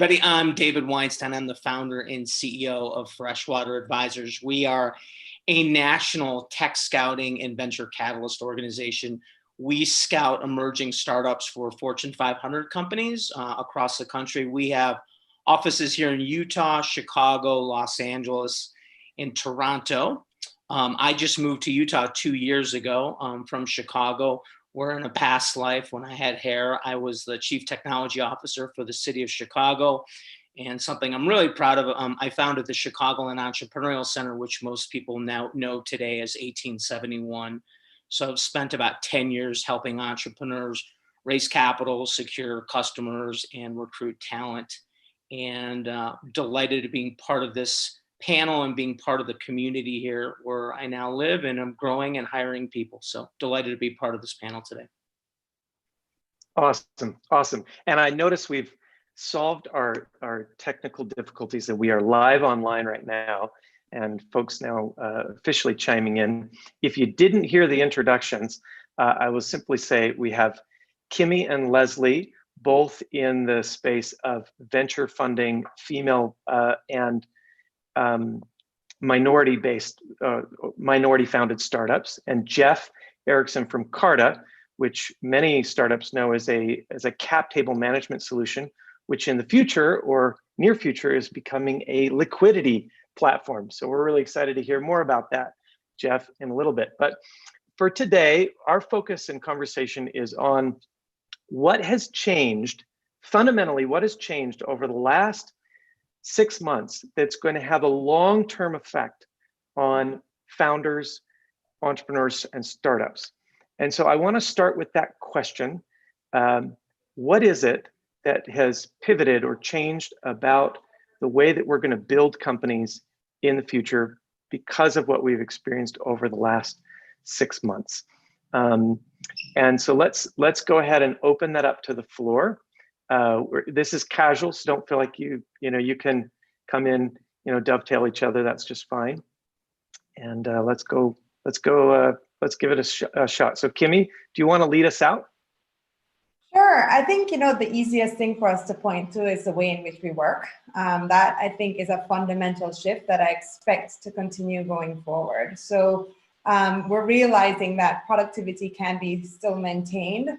Buddy, I'm David Weinstein. I'm the founder and CEO of Freshwater Advisors. We are a national tech scouting and venture catalyst organization. We scout emerging startups for Fortune 500 companies across the country. We have offices here in Utah, Chicago, Los Angeles, and Toronto. I just moved to Utah 2 years ago from Chicago, where in a past life, when I had hair, I was the chief technology officer for the city of Chicago. And something I'm really proud of, I founded the Chicagoland Entrepreneurial Center, which most people now know today as 1871. So I've spent about 10 years helping entrepreneurs raise capital, secure customers, and recruit talent. And delighted to being part of this panel and being part of the community here where I now live, and I'm growing and hiring people. So delighted to be part of this panel today. Awesome. And I notice we've solved our technical difficulties and we are live online right now, and folks now officially chiming in. If you didn't hear the introductions, I will simply say we have Kimmy and Leslie, both in the space of venture funding, female and minority founded startups, and Jeff Erickson from Carta, which many startups know as a cap table management solution, which in the future or near future is becoming a liquidity platform. So we're really excited to hear more about that, Jeff, in a little bit. But for today, our focus and conversation is on what has changed, fundamentally, what has changed over the last 6 months that's going to have a long-term effect on founders, entrepreneurs, and startups. And so I want to start with that question. What is it that has pivoted or changed about the way that we're going to build companies in the future because of what we've experienced over the last 6 months? And so let's go ahead and open that up to the floor. This is casual, so don't feel like you can come in, dovetail each other. That's just fine. And let's give it a shot. So Kimmy, do you want to lead us out? Sure. I think, the easiest thing for us to point to is the way in which we work. That I think is a fundamental shift that I expect to continue going forward. So we're realizing that productivity can be still maintained,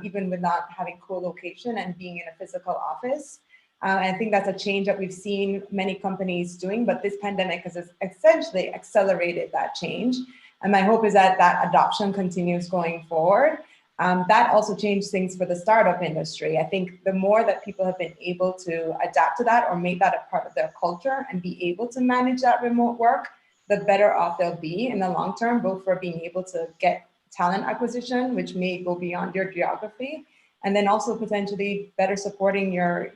even with not having co-location and being in a physical office. I think that's a change that we've seen many companies doing, but this pandemic has essentially accelerated that change. And my hope is that that adoption continues going forward. That also changed things for the startup industry. I think the more that people have been able to adapt to that or make that a part of their culture and be able to manage that remote work, the better off they'll be in the long term, both for being able to get talent acquisition, which may go beyond your geography, and then also potentially better supporting your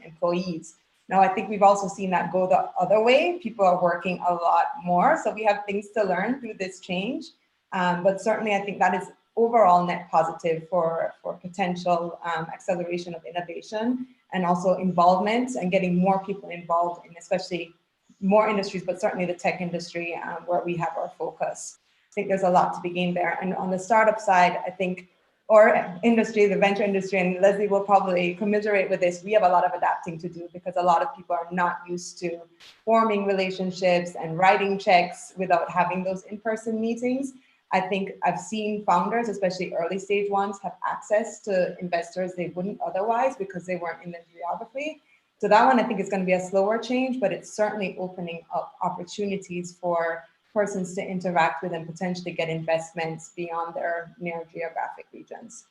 employees. Now, I think we've also seen that go the other way. People are working a lot more, so we have things to learn through this change. But certainly, I think that is overall net positive for potential acceleration of innovation and also involvement and getting more people involved in especially more industries, but certainly the tech industry where we have our focus. I think there's a lot to be gained there. And on the startup side, I think, or industry, the venture industry, and Leslie will probably commiserate with this, we have a lot of adapting to do because a lot of people are not used to forming relationships and writing checks without having those in-person meetings. I think I've seen founders, especially early stage ones, have access to investors they wouldn't otherwise because they weren't in the geography. So that one I think is going to be a slower change, but it's certainly opening up opportunities for persons to interact with and potentially get investments beyond their near geographic regions.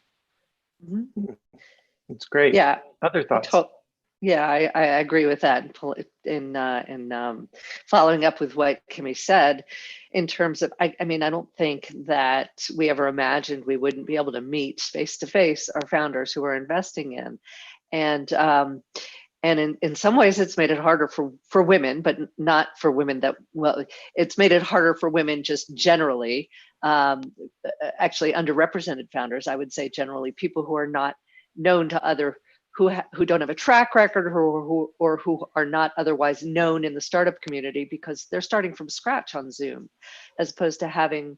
It's great. Yeah. Other thoughts? Yeah, I agree with that. In following up with what Kimmy said, in terms of, I mean, I don't think that we ever imagined we wouldn't be able to meet face to face our founders who are investing in, and in some ways it's made it harder for women, but not for women that, well, it's made it harder for women just generally, actually underrepresented founders, I would say generally, people who are not known to other, who don't have a track record or who are not otherwise known in the startup community because they're starting from scratch on Zoom, as opposed to having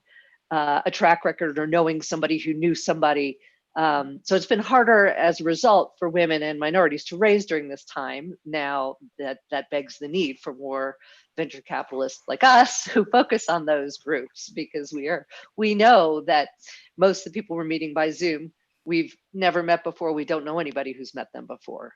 a track record or knowing somebody who knew somebody So it's been harder as a result for women and minorities to raise during this time. Now that begs the need for more venture capitalists like us who focus on those groups, because we know that most of the people we're meeting by Zoom, we've never met before. We don't know anybody who's met them before.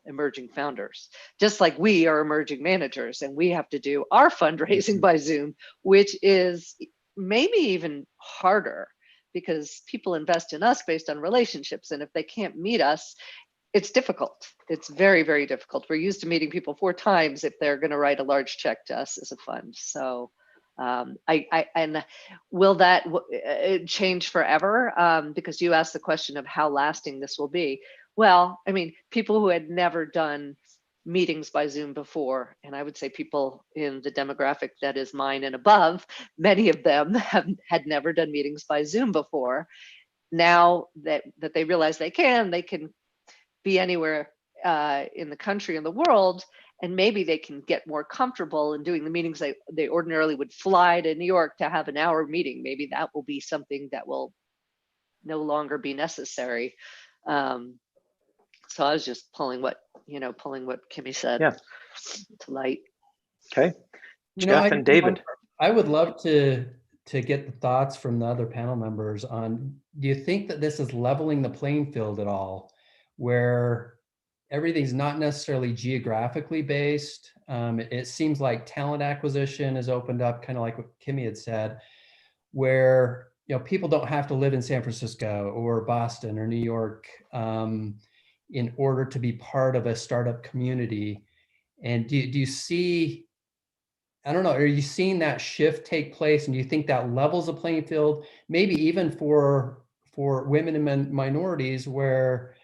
Emerging founders, just like we are emerging managers, and we have to do our fundraising by Zoom, which is maybe even harder because people invest in us based on relationships. And if they can't meet us, it's difficult. It's very, very difficult. We're used to meeting people 4 times if they're going to write a large check to us as a fund. So and will that change forever? Because you asked the question of how lasting this will be. Well, I mean, people who had never done meetings by Zoom before, and I would say people in the demographic that is mine and above, many of them had never done meetings by Zoom before. Now that they realize they can be anywhere in the country and the world, and maybe they can get more comfortable in doing the meetings they ordinarily would fly to New York to have an hour meeting. Maybe that will be something that will no longer be necessary. So I was just pulling what Kimmy said to light. Okay, Jeff and David. I would love to get the thoughts from the other panel members on, do you think that this is leveling the playing field at all, where everything's not necessarily geographically based? It seems like talent acquisition has opened up, kind of like what Kimmy had said, where people don't have to live in San Francisco or Boston or New York in order to be part of a startup community. And do you see, I don't know, are you seeing that shift take place? And do you think that levels the playing field, maybe even for women and minorities, where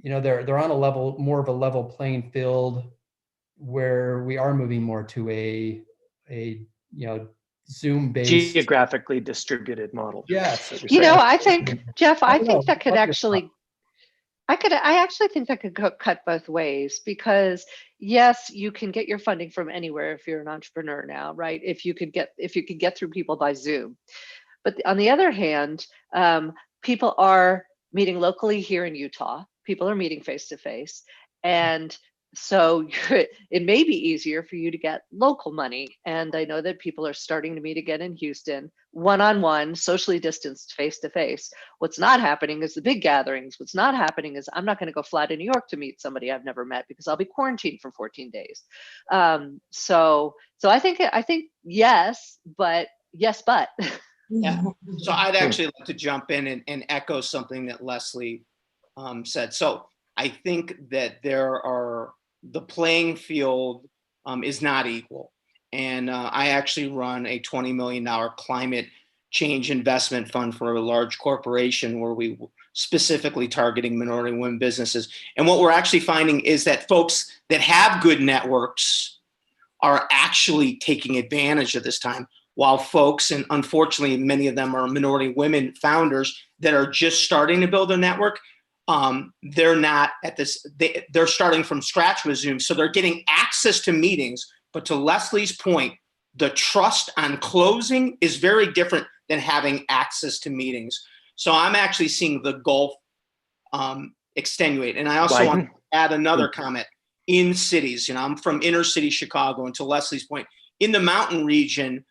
they're on a level, more of a level playing field, where we are moving more to a Zoom-based, geographically distributed model? Yes. I think, Jeff, I think that could actually, I actually think that could cut both ways, because yes, you can get your funding from anywhere if you're an entrepreneur now, right? If you could get through people by Zoom. But on the other hand, people are meeting locally here in Utah. People are meeting face to face. And so it may be easier for you to get local money. And I know that people are starting to meet again in Houston, one-on-one, socially distanced, face-to-face. What's not happening is the big gatherings. What's not happening is I'm not going to go fly to New York to meet somebody I've never met because I'll be quarantined for 14 days. So I think yes, but. Yeah. So I'd actually like to jump in and echo something that Leslie said. So I think that the playing field is not equal. And I actually run a $20 million climate change investment fund for a large corporation where we specifically targeting minority women businesses. And what we're actually finding is that folks that have good networks are actually taking advantage of this time, while folks, and unfortunately many of them are minority women founders that are just starting to build a network, they're not at this, they're starting from scratch with Zoom. So they're getting access to meetings, but to Leslie's point, the trust on closing is very different than having access to meetings. So I'm actually seeing the gulf extenuate. And I also want to add another comment. In cities, I'm from inner city Chicago, and to Leslie's point, in the mountain region,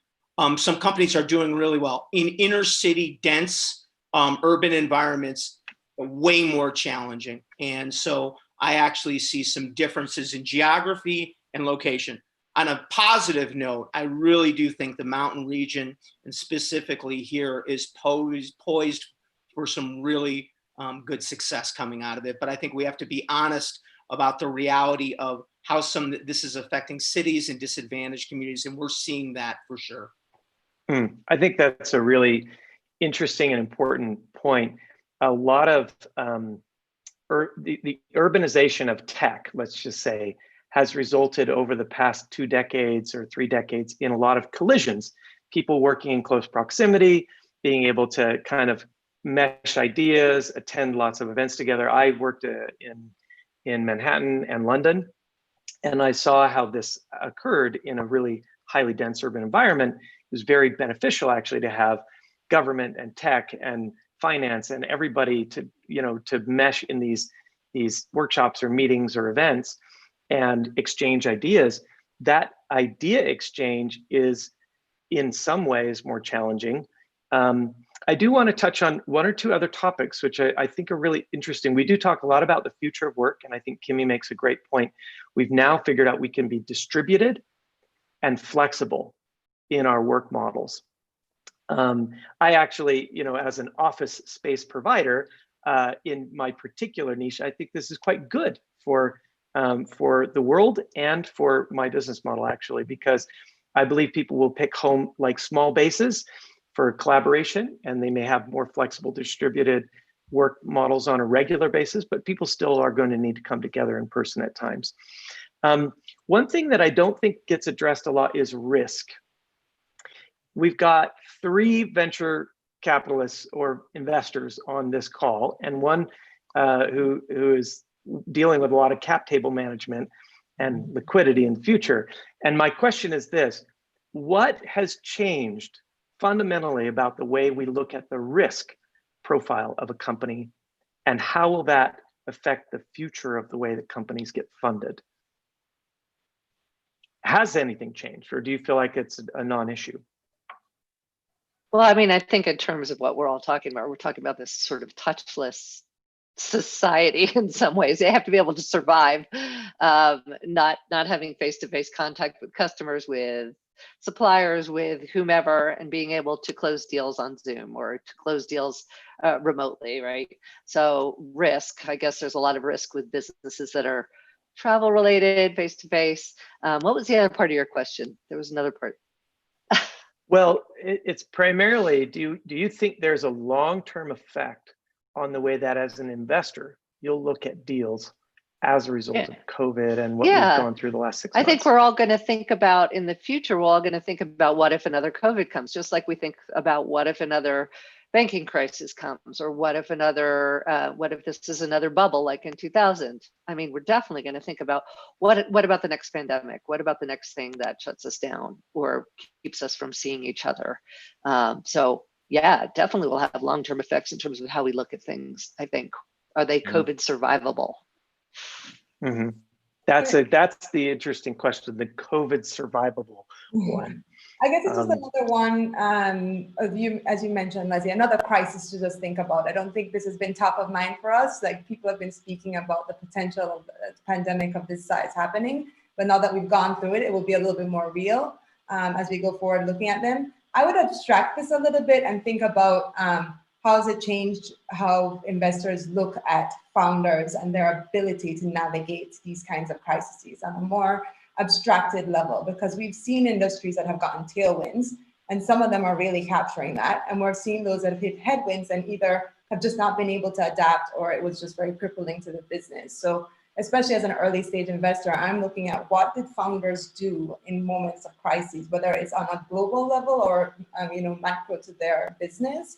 some companies are doing really well. In inner city, dense urban environments, way more challenging. And so I actually see some differences in geography and location. On a positive note, I really do think the mountain region, and specifically here, is poised for some really good success coming out of it. But I think we have to be honest about the reality of how this is affecting cities and disadvantaged communities. And we're seeing that for sure. I think that's a really interesting and important point. A lot of the urbanization of tech, let's just say, has resulted over the past 2 decades or 3 decades in a lot of collisions. People working in close proximity, being able to kind of mesh ideas, attend lots of events together. I worked in Manhattan and London, and I saw how this occurred in a really highly dense urban environment. It was very beneficial actually to have government and tech and finance and everybody to, to mesh in these workshops or meetings or events and exchange ideas. That idea exchange is in some ways more challenging. I do want to touch on one or two other topics, which I think are really interesting. We do talk a lot about the future of work, and I think Kimmy makes a great point. We've now figured out we can be distributed and flexible in our work models. I actually, as an office space provider, in my particular niche, I think this is quite good for the world and for my business model, actually, because I believe people will pick home like small bases for collaboration, and they may have more flexible distributed work models on a regular basis, but people still are going to need to come together in person at times. One thing that I don't think gets addressed a lot is risk. We've got 3 venture capitalists or investors on this call, and one who is dealing with a lot of cap table management and liquidity in the future. And my question is this: what has changed fundamentally about the way we look at the risk profile of a company, and how will that affect the future of the way that companies get funded? Has anything changed, or do you feel like it's a non-issue? Well, I mean, I think in terms of what we're all talking about, we're talking about this sort of touchless society in some ways. They have to be able to survive, not having face-to-face contact with customers, with suppliers, with whomever, and being able to close deals on Zoom or to close deals remotely, right? So risk, I guess there's a lot of risk with businesses that are travel related, face-to-face. What was the other part of your question? There was another part. Well, it's primarily, do you think there's a long-term effect on the way that as an investor, you'll look at deals as a result of COVID and what we've gone through the last 6 months? I think we're all going to think about, in the future, we're all going to think about what if another COVID comes, just like we think about what if another banking crisis comes, or what if this is another bubble like in 2000. I mean, we're definitely going to think about what about the next pandemic? What about the next thing that shuts us down or keeps us from seeing each other? So yeah, definitely will have long-term effects in terms of how we look at things, I think. Are they COVID survivable? Mm-hmm. That's the interesting question, the COVID survivable one. I guess it's just another one, as you mentioned, Leslie, another crisis to just think about. I don't think this has been top of mind for us. Like, people have been speaking about the potential of a pandemic of this size happening, but now that we've gone through it, it will be a little bit more real as we go forward looking at them. I would abstract this a little bit and think about how has it changed how investors look at founders and their ability to navigate these kinds of crises on a more abstracted level, because we've seen industries that have gotten tailwinds, and some of them are really capturing that. And we're seeing those that have hit headwinds and either have just not been able to adapt, or it was just very crippling to the business. So especially as an early stage investor, I'm looking at what did founders do in moments of crises, whether it's on a global level or macro to their business.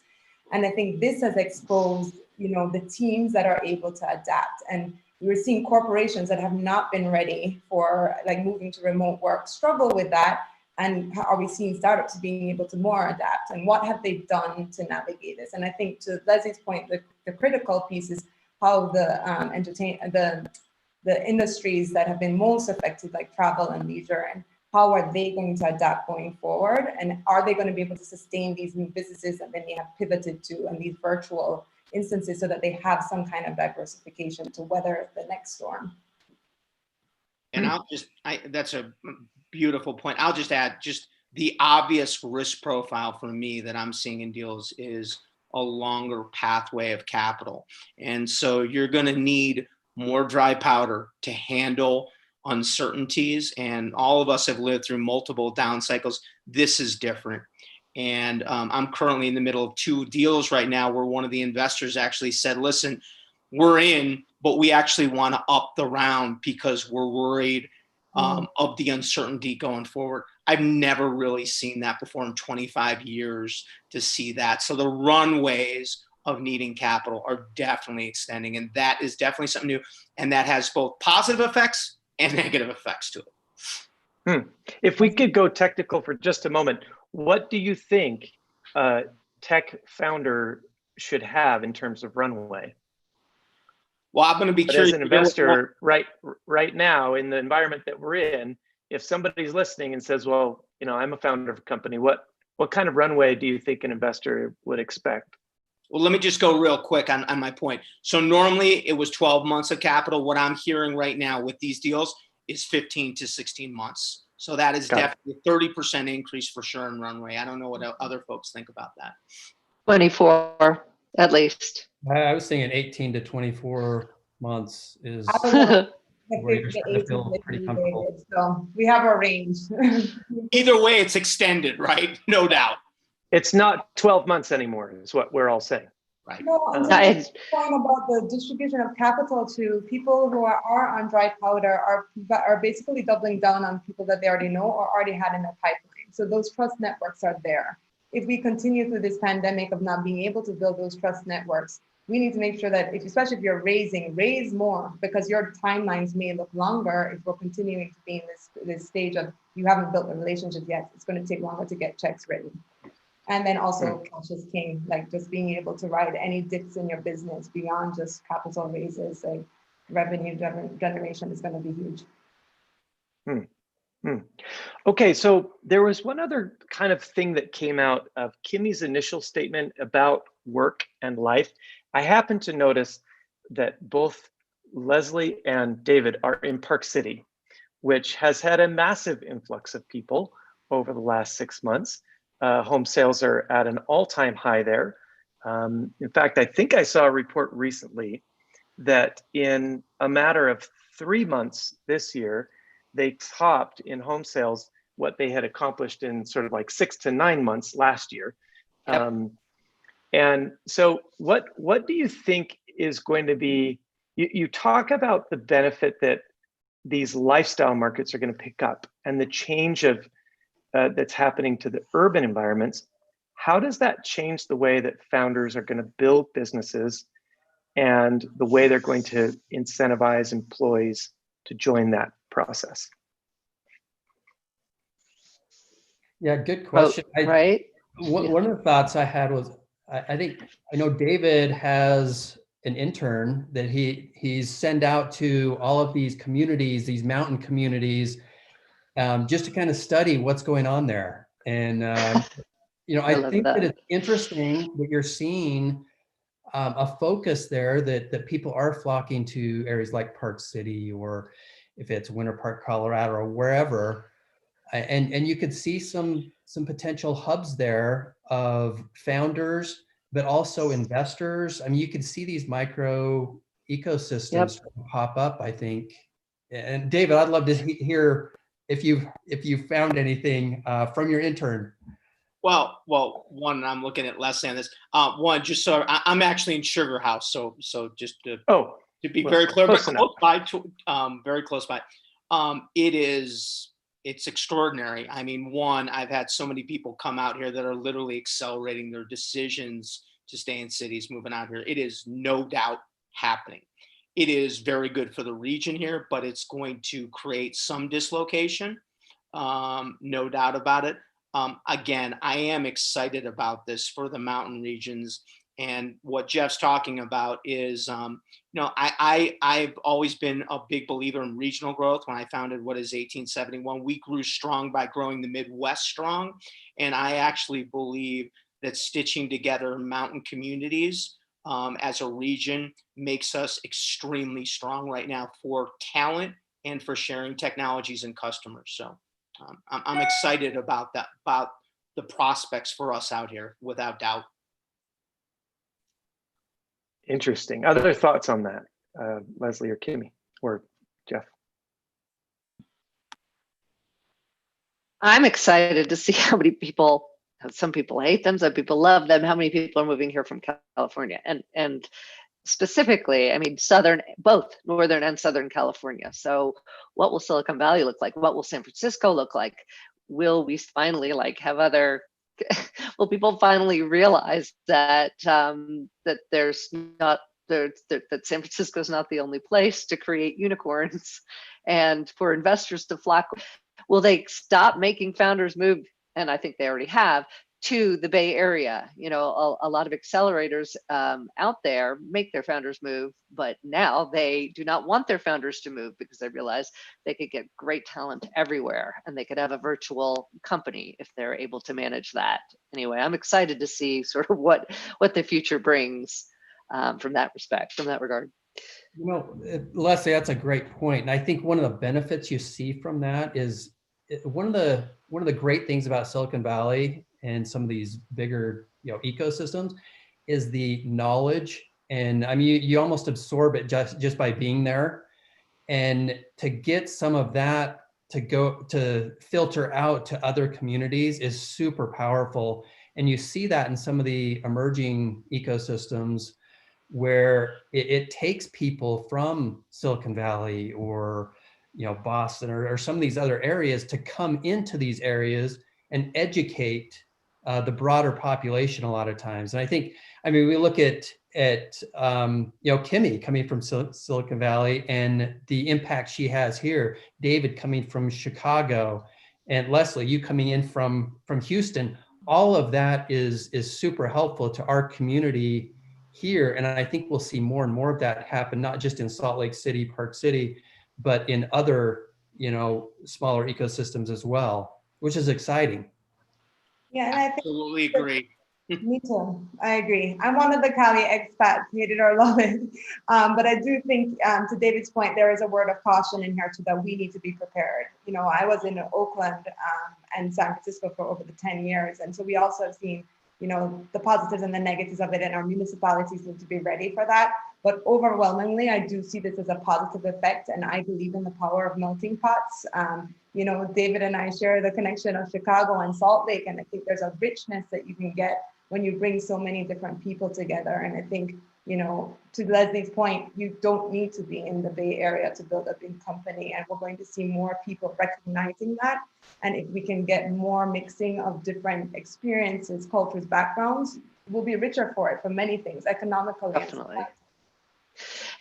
And I think this has exposed the teams that are able to adapt. And we're seeing corporations that have not been ready for moving to remote work struggle with that. And are we seeing startups being able to more adapt? And what have they done to navigate this? And I think, to Leslie's point, the critical piece is how the industries that have been most affected, like travel and leisure, and how are they going to adapt going forward? And are they going to be able to sustain these new businesses that they may have pivoted to, and these virtual instances, so that they have some kind of diversification to weather the next storm? And that's a beautiful point. I'll just add, just the obvious risk profile for me that I'm seeing in deals is a longer pathway of capital. And so you're going to need more dry powder to handle uncertainties. And all of us have lived through multiple down cycles. This is different. And I'm currently in the middle of 2 deals right now where one of the investors actually said, listen, we're in, but we actually want to up the round because we're worried of the uncertainty going forward. I've never really seen that before in 25 years to see that. So the runways of needing capital are definitely extending, and that is definitely something new. And that has both positive effects and negative effects to it. If we could go technical for just a moment, what do you think a tech founder should have in terms of runway. Well, I'm going to be But curious. as an investor, right now in the environment that we're in, if somebody's listening and says, "Well, I'm a founder of a company," what kind of runway do you think an investor would expect? Well, let me just go real quick on my point. So normally it was 12 months of capital. What I'm hearing right now with these deals is 15 to 16 months. So that is definitely a 30% increase for sure in runway. I don't know what other folks think about that. 24 at least. I was thinking 18 to 24 months is where you're starting to feel pretty comfortable. So we have a range. Either way, it's extended, right? No doubt. It's not 12 months anymore, is what we're all saying. Right. No, I'm talking about the distribution of capital to people who are on dry powder are basically doubling down on people that they already know or already had in their pipeline. So those trust networks are there. If we continue through this pandemic of not being able to build those trust networks, we need to make sure that, especially if you're raise more, because your timelines may look longer if we're continuing to be in this stage of you haven't built a relationship yet. It's going to take longer to get checks written. And then also cash is king, like just being able to ride any dips in your business beyond just capital raises, like revenue generation is going to be huge. Okay, so there was one other kind of thing that came out of Kimmy's initial statement about work and life. I happened to notice that both Leslie and David are in Park City, which has had a massive influx of people over the last 6 months. Home sales are at an all-time high there. In fact, I think I saw a report recently that in a matter of 3 months this year, they topped in home sales what they had accomplished in sort of like 6 to 9 months last year. Yep. And so what do you think is going to be, you talk about the benefit that these lifestyle markets are going to pick up and the change of that's happening to the urban environments. How does that change the way that founders are going to build businesses and the way they're going to incentivize employees to join that process? Yeah, good question. Right. One of the thoughts I had was, I know David has an intern that he's sent out to all of these communities, these mountain communities, just to kind of study what's going on there. And, I think that it's interesting that you're seeing a focus there that people are flocking to areas like Park City, or if it's Winter Park, Colorado, or wherever. And you could see some potential hubs there of founders, but also investors. I mean, you can see these micro ecosystems pop up, I think. And David, I'd love to hear if you've found anything from your intern. Well, one, I'm looking at Leslie on this. One, just so I'm actually in Sugar House, so just to be very clear, but very close by. It's extraordinary. I mean, one, I've had so many people come out here that are literally accelerating their decisions to stay in cities, moving out here. It is no doubt happening. It is very good for the region here, but it's going to create some dislocation, no doubt about it. Again, I am excited about this for the mountain regions. And what Jeff's talking about is, I've always been a big believer in regional growth. When I founded what is 1871, we grew strong by growing the Midwest strong. And I actually believe that stitching together mountain communities as a region makes us extremely strong right now for talent and for sharing technologies and customers. So I'm excited about that, about the prospects for us out here, without doubt. Interesting. Other thoughts on that, Leslie or Kimmy or Jeff? I'm excited to see how many people, some people hate them, some people love them, how many people are moving here from California. And specifically, I mean, both Northern and Southern California. So what will Silicon Valley look like? What will San Francisco look like? Will we finally will people finally realize that that San Francisco is not the only place to create unicorns and for investors to flock? Will they stop making founders move? And I think they already have, to the Bay Area. You know, a lot of accelerators out there make their founders move, but now they do not want their founders to move because they realize they could get great talent everywhere and they could have a virtual company if they're able to manage that. Anyway, I'm excited to see sort of what the future brings from that regard. You know, Leslie, that's a great point. And I think one of the benefits you see from that is one of the great things about Silicon Valley and some of these bigger, you know, ecosystems is the knowledge. And I mean, you almost absorb it just by being there. And to get some of that to filter out to other communities is super powerful. And you see that in some of the emerging ecosystems where it takes people from Silicon Valley or, you know, Boston or some of these other areas to come into these areas and educate the broader population a lot of times. And I think, I mean, we look at you know, Kimmy coming from Silicon Valley and the impact she has here, David coming from Chicago, and Leslie, you coming in from Houston. All of that is super helpful to our community here. And I think we'll see more and more of that happen, not just in Salt Lake City, Park City, but in other, you know, smaller ecosystems as well, which is exciting. Yeah, and I think Absolutely agree. me too. I agree. I'm one of the Cali expats, hate it or love it. But I do think, to David's point, there is a word of caution in here too, that we need to be prepared. You know, I was in Oakland and San Francisco for over the 10 years. And so we also have seen, you know, the positives and the negatives of it, and our municipalities need to be ready for that. But overwhelmingly, I do see this as a positive effect, and I believe in the power of melting pots. You know, David and I share the connection of Chicago and Salt Lake, and I think there's a richness that you can get when you bring so many different people together. And I think, you know, to Leslie's point, you don't need to be in the Bay Area to build a big company, and we're going to see more people recognizing that. And if we can get more mixing of different experiences, cultures, backgrounds, we'll be richer for it, for many things, economically. Definitely.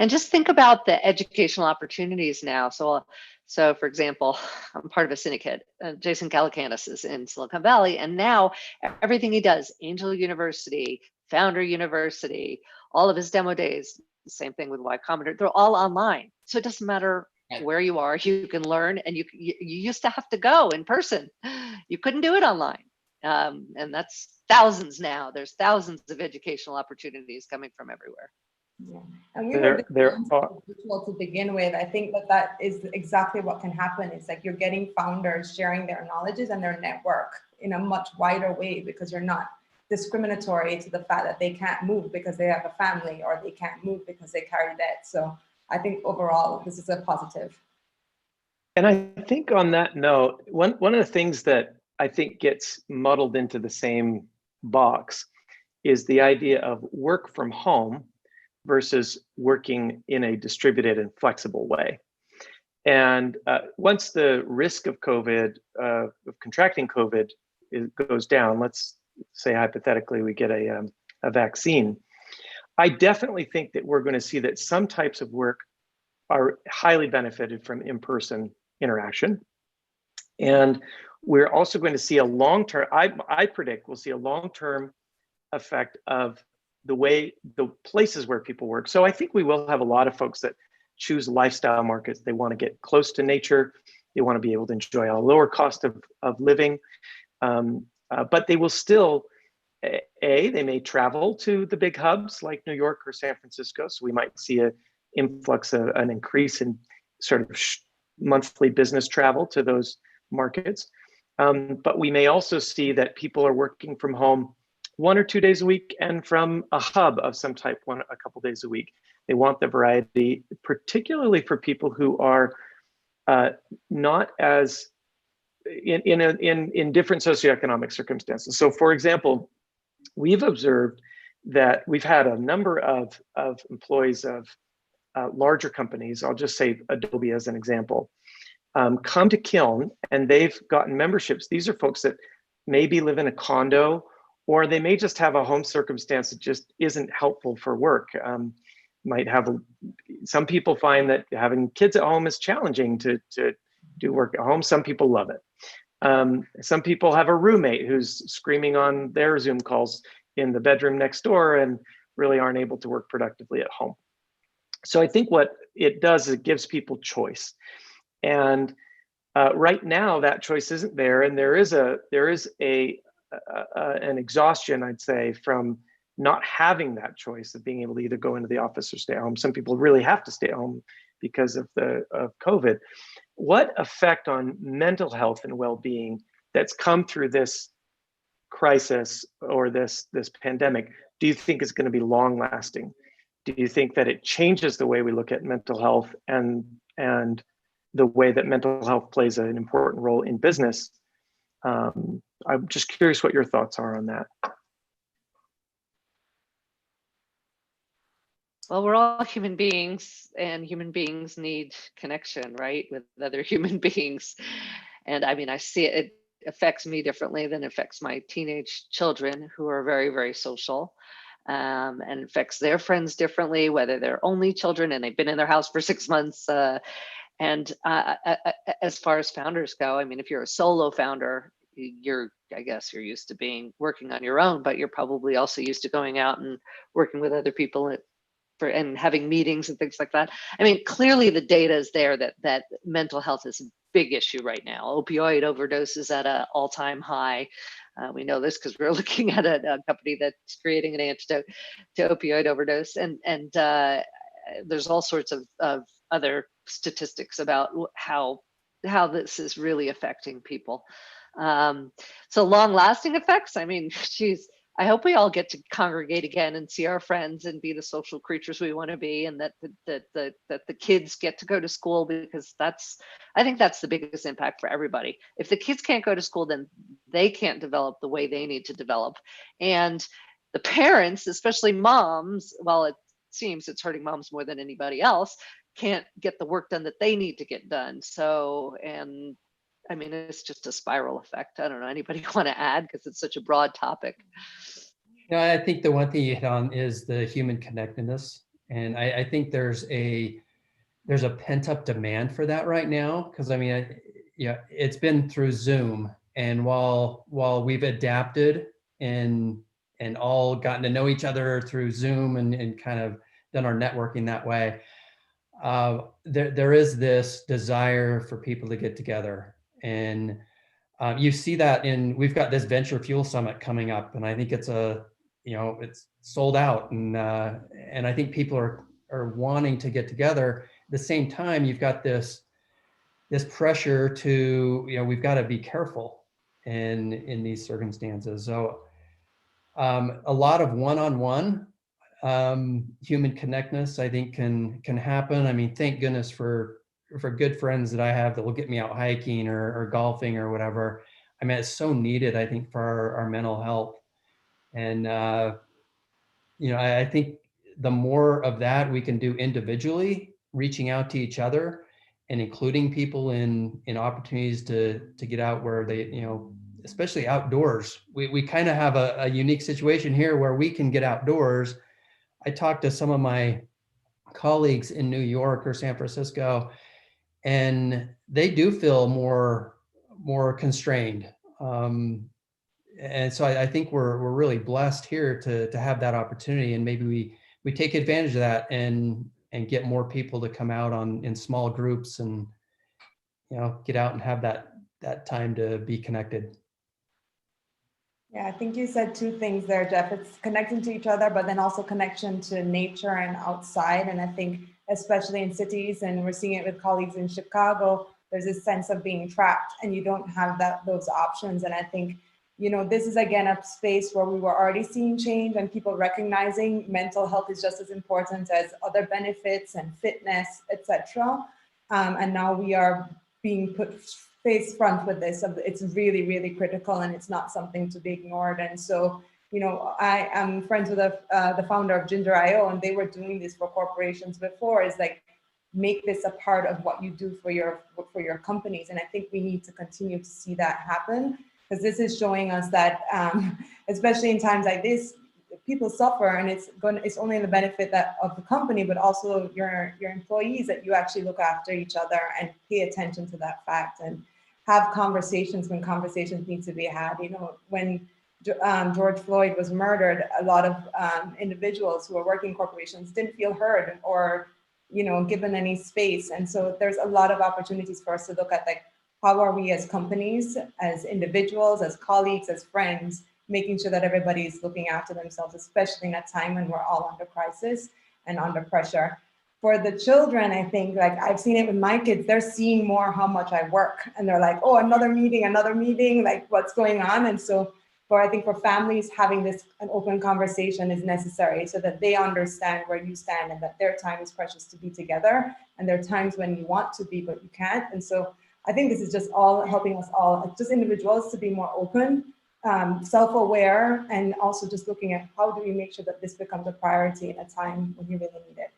And just think about the educational opportunities now. So for example, I'm part of a syndicate. Jason Calacanis is in Silicon Valley, and now everything he does, Angel University, Founder University, all of his demo days, the same thing with Y Combinator, they're all online. So it doesn't matter where you are, you can learn, and you used to have to go in person. You couldn't do it online. And that's thousands now. There's thousands of educational opportunities coming from everywhere. Yeah. And we were virtual to begin with. I think that is exactly what can happen. It's like you're getting founders sharing their knowledges and their network in a much wider way, because you're not discriminatory to the fact that they can't move because they have a family, or they can't move because they carry debt. So I think overall, this is a positive. And I think on that note, one of the things that I think gets muddled into the same box is the idea of work from home versus working in a distributed and flexible way. And once the risk of COVID, of contracting COVID goes down, let's say hypothetically we get a vaccine, I definitely think that we're going to see that some types of work are highly benefited from in-person interaction. And we're also going to see a long-term, I predict we'll see a long-term effect of the places where people work. So I think we will have a lot of folks that choose lifestyle markets. They want to get close to nature. They want to be able to enjoy a lower cost of living. But they will still, they may travel to the big hubs like New York or San Francisco. So we might see an influx, an increase in sort of monthly business travel to those markets. But we may also see that people are working from home 1 or 2 days a week and from a hub of some type a couple days a week. They want the variety, particularly for people who are not as in different socioeconomic circumstances. So for example, we've observed that we've had a number of employees of larger companies, I'll just say Adobe as an example, come to Kiln, and they've gotten memberships. These are folks that maybe live in a condo, or they may just have a home circumstance that just isn't helpful for work. Some people find that having kids at home is challenging to do work at home. Some people love it. Some people have a roommate who's screaming on their Zoom calls in the bedroom next door and really aren't able to work productively at home. So I think what it does is it gives people choice. And right now that choice isn't there. And there is an exhaustion, I'd say, from not having that choice of being able to either go into the office or stay at home. Some people really have to stay at home because of COVID. What effect on mental health and well-being that's come through this crisis or this pandemic do you think is going to be long lasting? Do you think that it changes the way we look at mental health and the way that mental health plays an important role in business? I'm just curious what your thoughts are on that. Well, we're all human beings, and human beings need connection, right, with other human beings. And I mean, I see it affects me differently than it affects my teenage children, who are very, very social, and affects their friends differently, whether they're only children and they've been in their house for 6 months. And as far as founders go, I mean, if you're a solo founder, I guess you're used to working on your own, but you're probably also used to going out and working with other people and having meetings and things like that. I mean, clearly the data is there that mental health is a big issue right now. Opioid overdose is at an all-time high. We know this because we're looking at a company that's creating an antidote to opioid overdose. And there's all sorts of other statistics about how this is really affecting people. So long-lasting effects, I mean, geez, I hope we all get to congregate again and see our friends and be the social creatures we want to be, and that the kids get to go to school, because I think that's the biggest impact for everybody. If the kids can't go to school, then they can't develop the way they need to develop. And the parents, especially moms, while it seems it's hurting moms more than anybody else, can't get the work done that they need to get done. So, and I mean, it's just a spiral effect. I don't know, anybody want to add, because it's such a broad topic? I think the one thing you hit on is the human connectedness. And I think there's a pent up demand for that right now. Because I mean, it's been through Zoom. And while we've adapted and all gotten to know each other through Zoom and kind of done our networking that way, there is this desire for people to get together. And you see that we've got this venture fuel summit coming up, and I think it's it's sold out, and I think people are wanting to get together. At the same time, you've got this pressure to, we've got to be careful in these circumstances. So a lot of one-on-one human connectedness, I think, can happen. I mean, thank goodness for good friends that I have that will get me out hiking or golfing or whatever. I mean, it's so needed, I think, for our mental health. And, I think the more of that we can do individually, reaching out to each other and including people in opportunities to get out where they, especially outdoors. We kind of have a unique situation here where we can get outdoors. I talked to some of my colleagues in New York or San Francisco, and they do feel more constrained. And so I think we're really blessed here to have that opportunity, and maybe we take advantage of that and get more people to come out in small groups and get out and have that time to be connected. Yeah, I think you said two things there, Jeff. It's connecting to each other, but then also connection to nature and outside. And I think especially in cities, and we're seeing it with colleagues in Chicago, there's this sense of being trapped and you don't have those options. And I think, this is again a space where we were already seeing change and people recognizing mental health is just as important as other benefits and fitness, etc. And now we are being put face front with this. It's really, really critical, and it's not something to be ignored. And so, I am friends with the founder of Ginger.io, and they were doing this for corporations before. Is like, make this a part of what you do for your companies. And I think we need to continue to see that happen, because this is showing us that, especially in times like this, people suffer, and it's only in the benefit of the company, but also your employees, that you actually look after each other and pay attention to that fact. And have conversations when conversations need to be had. You know, when George Floyd was murdered, a lot of individuals who are working corporations didn't feel heard or, you know, given any space. And so there's a lot of opportunities for us to look at, like, how are we as companies, as individuals, as colleagues, as friends, making sure that everybody's looking after themselves, especially in a time when we're all under crisis and under pressure. For the children, I think, like, I've seen it with my kids, they're seeing more how much I work, and they're like, oh, another meeting, like, what's going on? And so I think for families, having an open conversation is necessary so that they understand where you stand and that their time is precious to be together. And there are times when you want to be, but you can't. And so I think this is just all helping us all, just individuals, to be more open, self-aware, and also just looking at how do we make sure that this becomes a priority in a time when you really need it.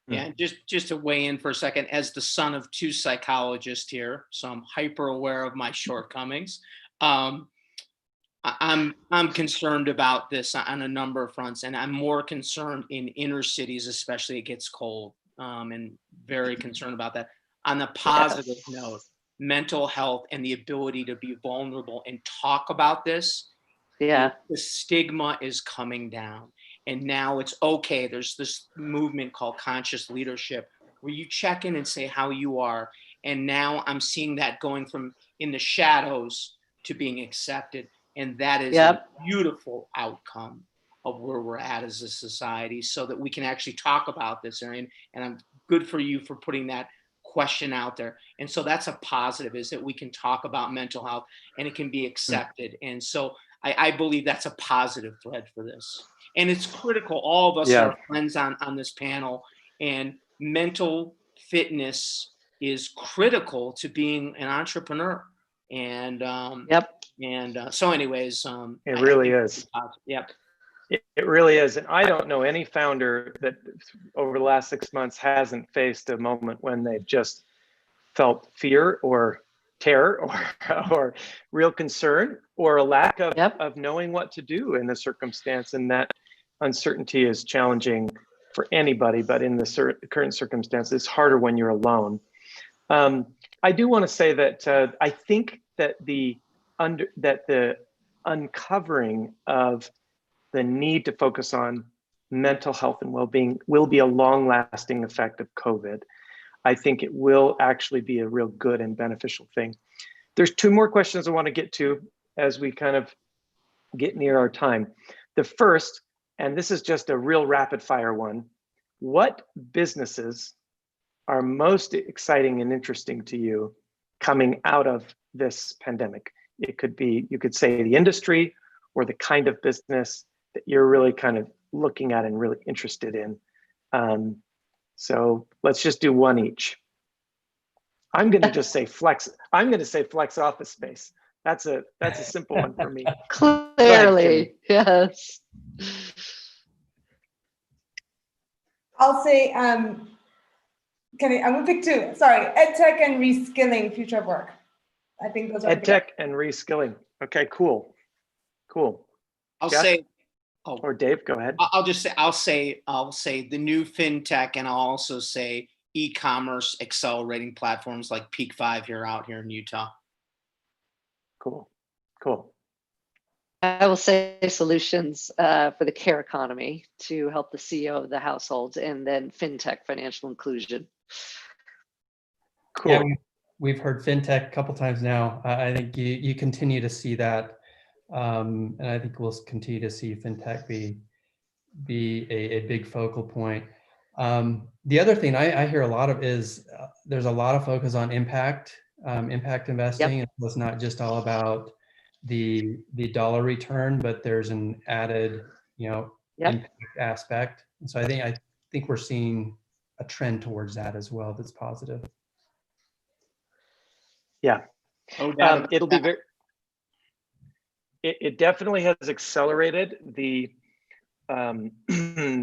Yeah, just to weigh in for a second, as the son of two psychologists here, so I'm hyper aware of my shortcomings. I'm concerned about this on a number of fronts, and I'm more concerned in inner cities, especially it gets cold, and very concerned about that. On a positive note, mental health and the ability to be vulnerable and talk about this, the stigma is coming down. And now it's okay. There's this movement called conscious leadership where you check in and say how you are. And now I'm seeing that going from in the shadows to being accepted. And that is a beautiful outcome of where we're at as a society, so that we can actually talk about this, Arian. And I'm good for you for putting that question out there. And so that's a positive, is that we can talk about mental health and it can be accepted. And so I believe that's a positive thread for this. And it's critical. All of us are friends on this panel, and mental fitness is critical to being an entrepreneur. And so anyways, it really is. Yep. It really is. And I don't know any founder that over the last 6 months hasn't faced a moment when they've just felt fear or terror or real concern or a lack of knowing what to do in the circumstance. And that uncertainty is challenging for anybody, but in the current circumstances, it's harder when you're alone. I do want to say that I think that the uncovering of the need to focus on mental health and well-being will be a long-lasting effect of COVID. I think it will actually be a real good and beneficial thing. There's two more questions I want to get to as we kind of get near our time. The first, and this is just a real rapid fire one, what businesses are most exciting and interesting to you coming out of this pandemic? It could be, you could say the industry or the kind of business that you're really kind of looking at and really interested in. So let's just do one each. I'm going to just say flex. I'm going to say flex office space. That's a simple one for me. Clearly, yes. I'll say, I'm gonna pick two. Sorry, EdTech and reskilling, future of work. I think those are EdTech and reskilling. Okay, cool. I'll Jeff? say, or Dave, go ahead. I'll say the new fintech, and I'll also say e-commerce accelerating platforms like Peak 5 out here in Utah. Cool. I will say solutions for the care economy to help the CEO of the household, and then fintech, financial inclusion. Cool. Yeah, we've heard fintech a couple times now. I think you continue to see that, and I think we'll continue to see fintech be a big focal point. The other thing I hear a lot of is there's a lot of focus on impact investing. Yep. It's not just all about the dollar return, but there's an added, impact aspect. And so I think we're seeing a trend towards that as well. That's positive. Yeah, it'll be very. It definitely has accelerated the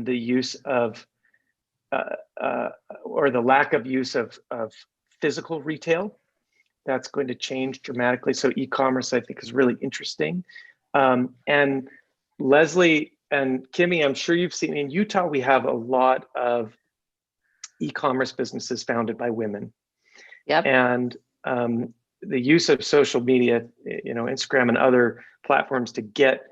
use of or the lack of use of physical retail. That's going to change dramatically. So e-commerce, I think, is really interesting. And Leslie and Kimmy, I'm sure you've seen in Utah, we have a lot of e-commerce businesses founded by women. Yep. And the use of social media, Instagram and other platforms to get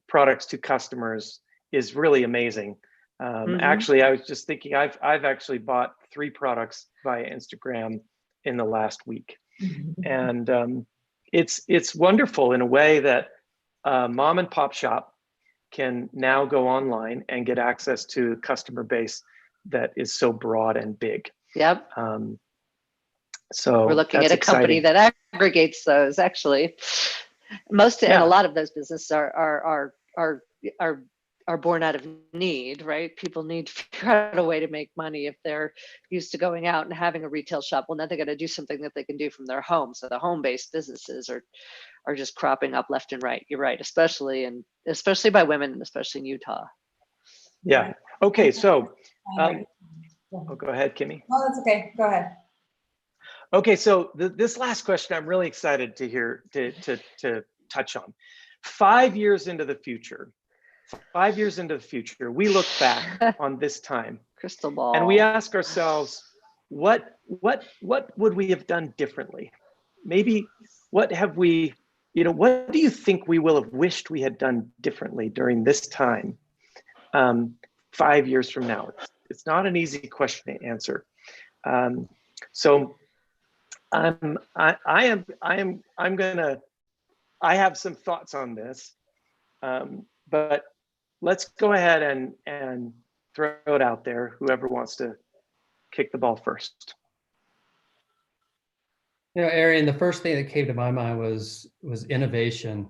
products to customers is really amazing. Actually, I was just thinking, I've actually bought 3 products via Instagram in the last week, and it's wonderful in a way that a mom and pop shop can now go online and get access to a customer base that is so broad and big. Yep. So we're looking at a company that aggregates those. Actually, and a lot of those businesses are born out of need, right? People need to figure out a way to make money if they're used to going out and having a retail shop. Well, now they got to do something that they can do from their home. So the home-based businesses are just cropping up left and right. You're right, especially by women, and especially in Utah. Yeah. Okay. So, go ahead, Kimmy. No, that's okay. Go ahead. Okay. So this last question, I'm really excited to hear to touch on. 5 years into the future, we look back on this time, crystal ball, and we ask ourselves, what would we have done differently? Maybe what have we, what do you think we will have wished we had done differently during this time? 5 years from now, it's not an easy question to answer. So I have some thoughts on this, but let's go ahead and throw it out there. Whoever wants to kick the ball first. Arian, the first thing that came to my mind was innovation.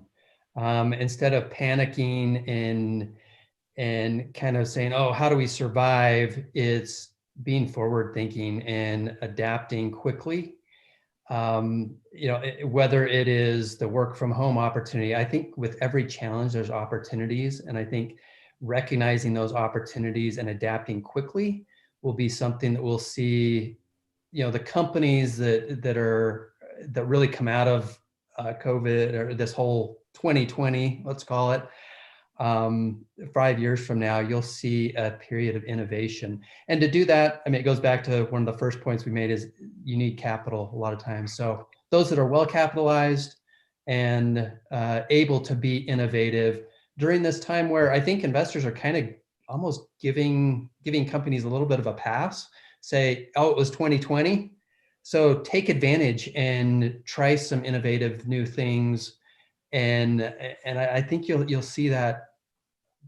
Instead of panicking and kind of saying, oh, how do we survive? It's being forward thinking and adapting quickly. Whether it is the work from home opportunity, I think with every challenge, there's opportunities. And I think recognizing those opportunities and adapting quickly will be something that we'll see, the companies that really come out of COVID, or this whole 2020, let's call it, 5 years from now, you'll see a period of innovation. And to do that, it goes back to one of the first points we made, is you need capital a lot of times. So those that are well capitalized and able to be innovative during this time, where I think investors are kind of almost giving companies a little bit of a pass, say, oh, it was 2020. So take advantage and try some innovative new things. And I think you'll see that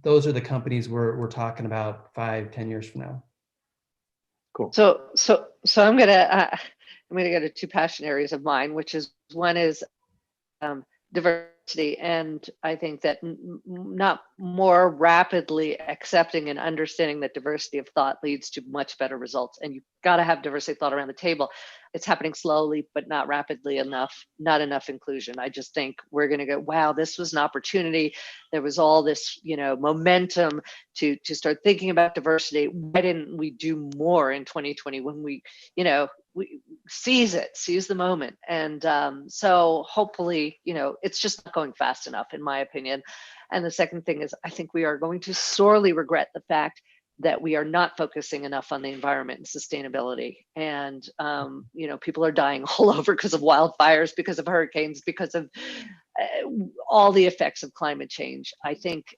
those are the companies we're talking about 5-10 years from now. Cool. So I'm gonna go to 2 passion areas of mine, which is, one is diversity, and I think that not more rapidly accepting and understanding that diversity of thought leads to much better results, and you've got to have diversity of thought around the table. It's happening slowly, but not rapidly enough, not enough inclusion. I just think we're going to go, wow, this was an opportunity. There was all this, momentum to start thinking about diversity. Why didn't we do more in 2020 when we seize the moment? And so hopefully, it's just not going fast enough, in my opinion. And the second thing is, I think we are going to sorely regret the fact that we are not focusing enough on the environment and sustainability. And, people are dying all over because of wildfires, because of hurricanes, because of all the effects of climate change. I think,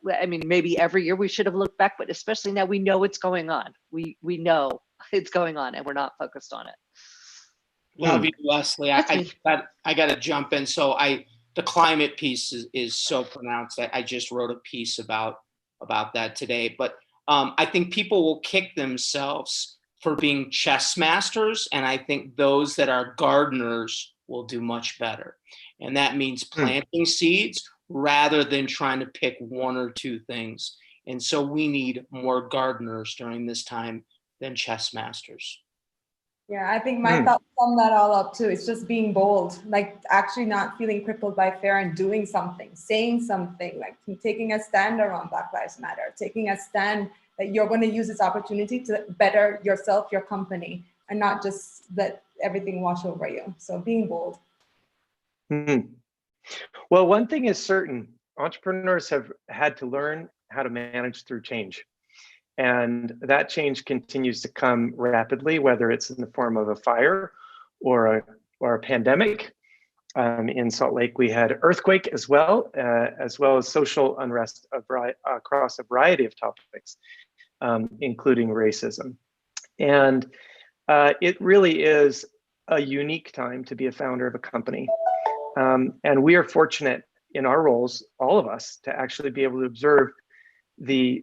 maybe every year we should have looked back, but especially now we know it's going on. We know it's going on, and we're not focused on it. Love you, Leslie. I got to jump in. So the climate piece is so pronounced. I just wrote a piece about that today. But I think people will kick themselves for being chess masters, and I think those that are gardeners will do much better. And that means planting seeds rather than trying to pick one or two things. And so we need more gardeners during this time than chess masters. Yeah, I think my thoughts sum that all up too. It's just being bold, like actually not feeling crippled by fear and doing something, saying something, like taking a stand around Black Lives Matter, taking a stand that you're going to use this opportunity to better yourself, your company, and not just let everything wash over you. So being bold. Well, one thing is certain, entrepreneurs have had to learn how to manage through change. And that change continues to come rapidly, whether it's in the form of a fire or or a pandemic. In Salt Lake, we had earthquake as well as social unrest across a variety of topics, including racism. And it really is a unique time to be a founder of a company. And we are fortunate in our roles, all of us, to actually be able to observe the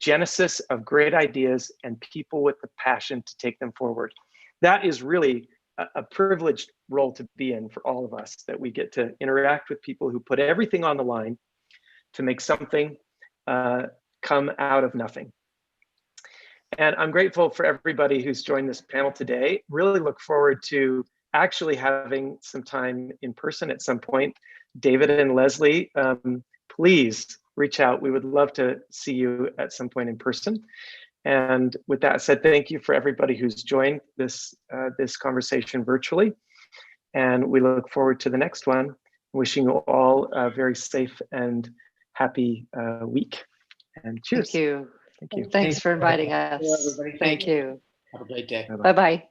genesis of great ideas and people with the passion to take them forward. That is really a privileged role to be in for all of us, that we get to interact with people who put everything on the line to make something come out of nothing. And I'm grateful for everybody who's joined this panel today. Really look forward to actually having some time in person at some point. David and Leslie, please reach out. We would love to see you at some point in person. And with that said, thank you for everybody who's joined this conversation virtually. And we look forward to the next one. Wishing you all a very safe and happy week. And cheers. Thank you. Thank you. Thanks for inviting us. Everybody. Thank you. Have a great day. Bye-bye.